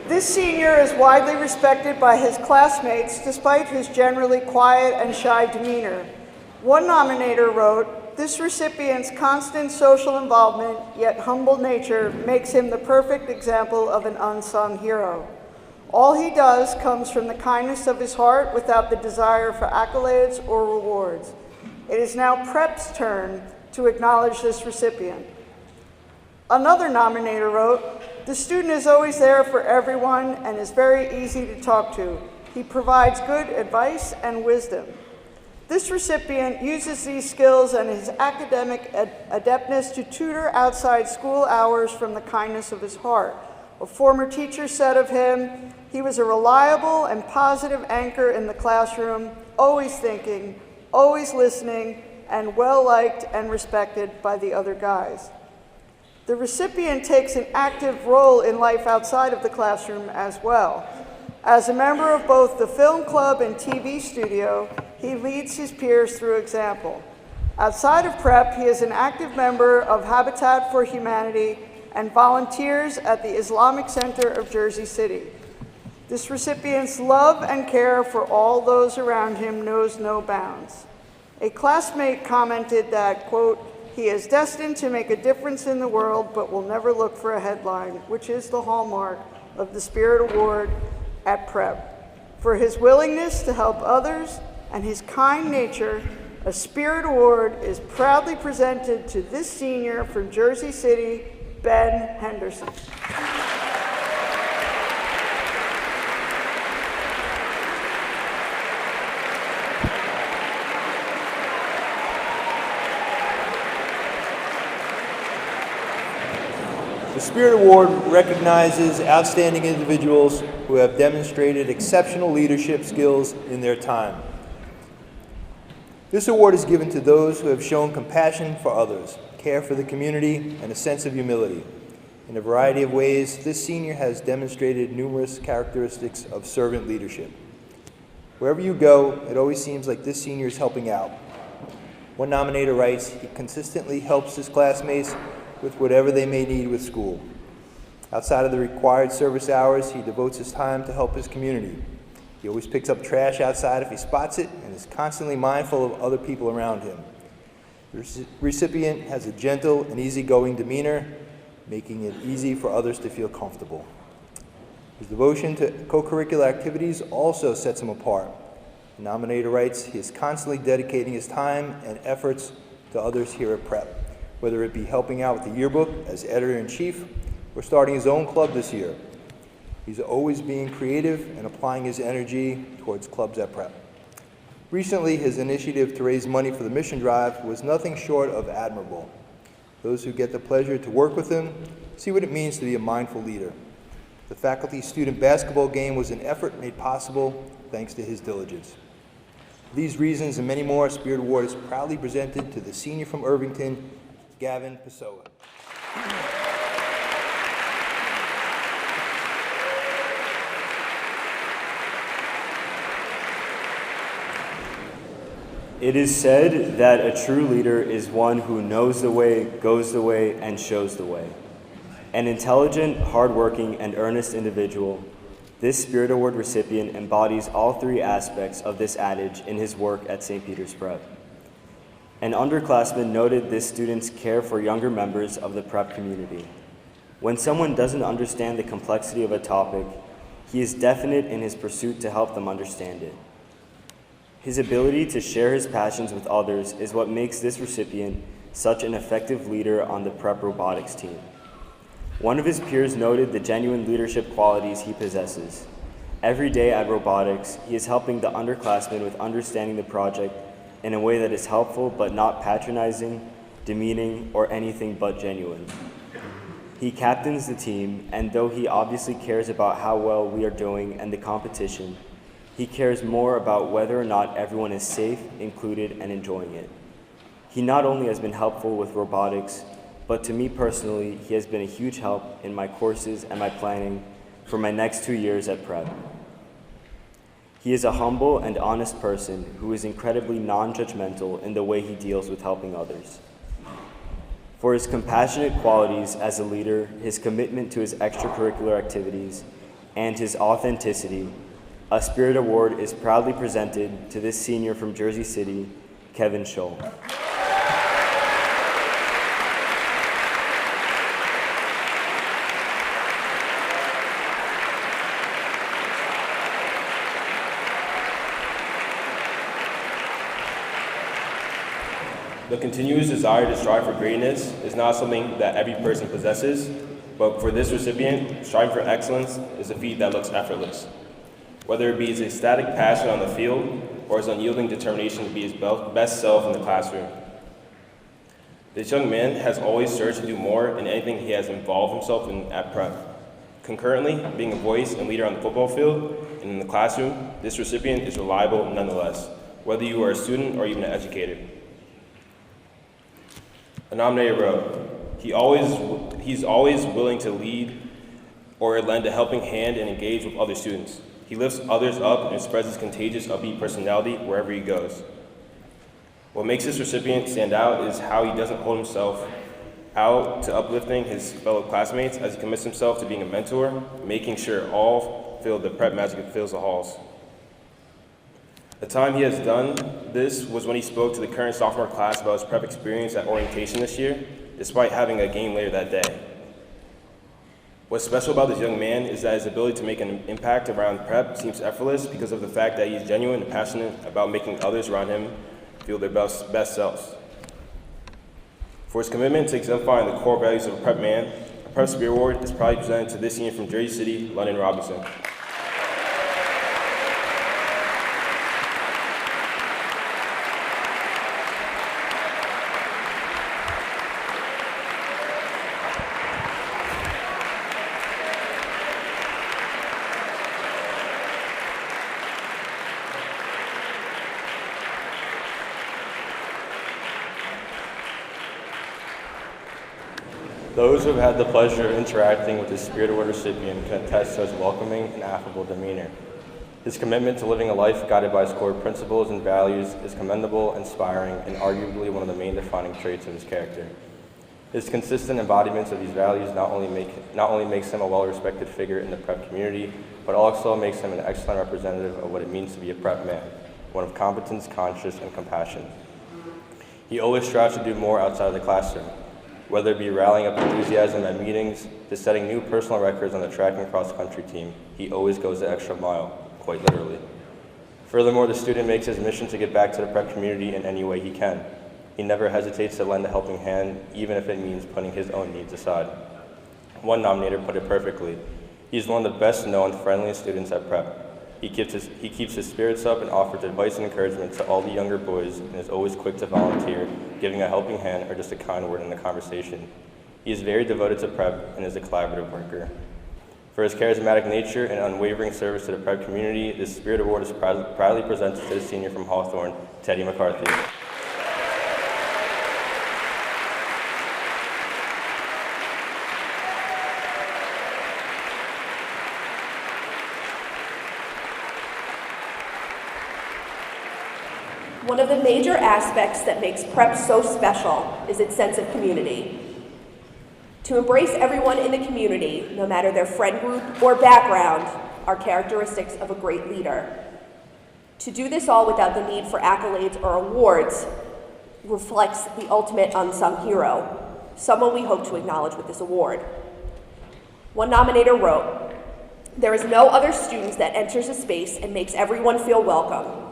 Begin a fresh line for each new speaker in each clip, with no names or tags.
This senior is widely respected by his classmates despite his generally quiet and shy demeanor. One nominator wrote, "This recipient's constant social involvement, yet humble nature, makes him the perfect example of an unsung hero. All he does comes from the kindness of his heart without the desire for accolades or rewards." It is now Prep's turn to acknowledge this recipient. Another nominator wrote, "The student is always there for everyone and is very easy to talk to. He provides good advice and wisdom." This recipient uses these skills and his academic adeptness to tutor outside school hours from the kindness of his heart. A former teacher said of him, "He was a reliable and positive anchor in the classroom, always thinking, always listening, and well-liked and respected by the other guys." The recipient takes an active role in life outside of the classroom as well. As a member of both the film club and TV studio, he leads his peers through example. Outside of Prep, he is an active member of Habitat for Humanity and volunteers at the Islamic Center of Jersey City. This recipient's love and care for all those around him knows no bounds. A classmate commented that, quote, "He is destined to make a difference in the world, but will never look for a headline," which is the hallmark of the Spirit Award at Prep. For his willingness to help others and his kind nature, a Spirit Award is proudly presented to this senior from Jersey City, Ben Henderson.
The Spirit Award recognizes outstanding individuals who have demonstrated exceptional leadership skills in their time. This award is given to those who have shown compassion for others, care for the community, and a sense of humility. In a variety of ways, this senior has demonstrated numerous characteristics of servant leadership. Wherever you go, it always seems like this senior is helping out. One nominator writes, "He consistently helps his classmates with whatever they may need with school. Outside of the required service hours, he devotes his time to help his community. He always picks up trash outside if he spots it and is constantly mindful of other people around him. The recipient has a gentle and easygoing demeanor, making it easy for others to feel comfortable. His devotion to co-curricular activities also sets him apart. The nominator writes, he is constantly dedicating his time and efforts to others here at Prep, whether it be helping out with the yearbook as editor-in-chief or starting his own club this year. He's always being creative and applying his energy towards clubs at Prep. Recently, his initiative to raise money for the mission drive was nothing short of admirable. Those who get the pleasure to work with him see what it means to be a mindful leader. The faculty-student basketball game was an effort made possible thanks to his diligence. For these reasons and many more, Spirit Award is proudly presented to the senior from Irvington, Gavin Pessoa.
It is said that a true leader is one who knows the way, goes the way, and shows the way. An intelligent, hardworking, and earnest individual, this Spirit Award recipient embodies all three aspects of this adage in his work at St. Peter's Prep. An underclassman noted this student's care for younger members of the Prep community. When someone doesn't understand the complexity of a topic, he is definite in his pursuit to help them understand it. His ability to share his passions with others is what makes this recipient such an effective leader on the Prep robotics team. One of his peers noted the genuine leadership qualities he possesses. Every day at robotics, he is helping the underclassmen with understanding the project in a way that is helpful but not patronizing, demeaning, or anything but genuine. He captains the team, and though he obviously cares about how well we are doing and the competition, he cares more about whether or not everyone is safe, included, and enjoying it. He not only has been helpful with robotics, but to me personally, he has been a huge help in my courses and my planning for my next 2 years at Prep. He is a humble and honest person who is incredibly non-judgmental in the way he deals with helping others. For his compassionate qualities as a leader, his commitment to his extracurricular activities, and his authenticity, a Spirit Award is proudly presented to this senior from Jersey City, Kevin Shull.
The continuous desire to strive for greatness is not something that every person possesses, but for this recipient, striving for excellence is a feat that looks effortless. Whether it be his ecstatic passion on the field or his unyielding determination to be his best self in the classroom. This young man has always searched to do more in anything he has involved himself in at prep. Concurrently, being a voice and leader on the football field and in the classroom, this recipient is reliable nonetheless, whether you are a student or even an educator. A nominator wrote, he's always willing to lead or lend a helping hand and engage with other students. He lifts others up and spreads his contagious, upbeat personality wherever he goes. What makes this recipient stand out is how he doesn't hold himself out to uplifting his fellow classmates as he commits himself to being a mentor, making sure all feel the prep magic that fills the halls. The time he has done this was when he spoke to the current sophomore class about his prep experience at orientation this year, despite having a game later that day. What's special about this young man is that his ability to make an impact around prep seems effortless because of the fact that he is genuine and passionate about making others around him feel their best selves. For his commitment to exemplifying the core values of a prep man, a Prep Spirit Award is proudly presented to this senior from Jersey City, London Robinson.
Those who have had the pleasure of interacting with the Spirit Award recipient can attest to his welcoming and affable demeanor. His commitment to living a life guided by his core principles and values is commendable, inspiring, and arguably one of the main defining traits of his character. His consistent embodiments of these values not only makes him a well-respected figure in the prep community, but also makes him an excellent representative of what it means to be a prep man, one of competence, conscience, and compassion. He always strives to do more outside of the classroom, whether it be rallying up enthusiasm at meetings to setting new personal records on the track and cross-country team. He always goes the extra mile, quite literally. Furthermore, the student makes his mission to give back to the prep community in any way he can. He never hesitates to lend a helping hand, even if it means putting his own needs aside. One nominator put it perfectly. He's one of the best known, friendliest students at prep. He keeps his spirits up and offers advice and encouragement to all the younger boys and is always quick to volunteer, giving a helping hand or just a kind word in the conversation. He is very devoted to prep and is a collaborative worker. For his charismatic nature and unwavering service to the prep community, this Spirit Award is proudly presented to the senior from Hawthorne, Teddy McCarthy.
One of the major aspects that makes prep so special is its sense of community. To embrace everyone in the community, no matter their friend group or background, are characteristics of a great leader. To do this all without the need for accolades or awards reflects the ultimate unsung hero, someone we hope to acknowledge with this award. One nominator wrote, "There is no other student that enters a space and makes everyone feel welcome.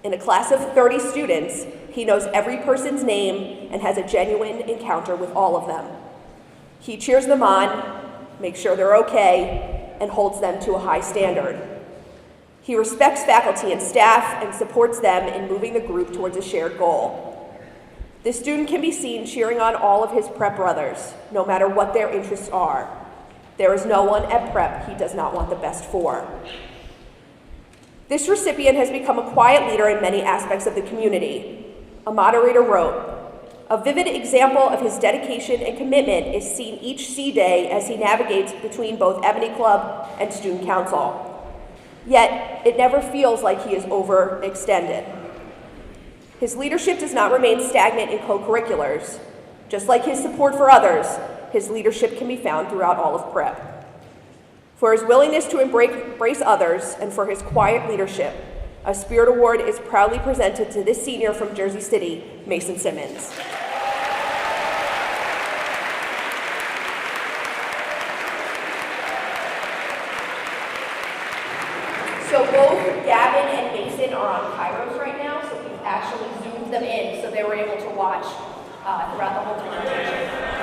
In a class of 30 students, he knows every person's name and has a genuine encounter with all of them. He cheers them on, makes sure they're okay, and holds them to a high standard. He respects faculty and staff and supports them in moving the group towards a shared goal. This student can be seen cheering on all of his prep brothers, no matter what their interests are. There is no one at prep he does not want the best for." This recipient has become a quiet leader in many aspects of the community. A moderator wrote, "A vivid example of his dedication and commitment is seen each C day as he navigates between both Ebony Club and Student Council. Yet, it never feels like he is overextended. His leadership does not remain stagnant in co-curriculars. Just like his support for others, his leadership can be found throughout all of prep. For his willingness to embrace others and for his quiet leadership, a Spirit Award is proudly presented to this senior from Jersey City, Mason Simmons. So both Gavin and Mason are on Kairos right now, so we've actually zoomed them in so they were able to watch throughout the whole presentation.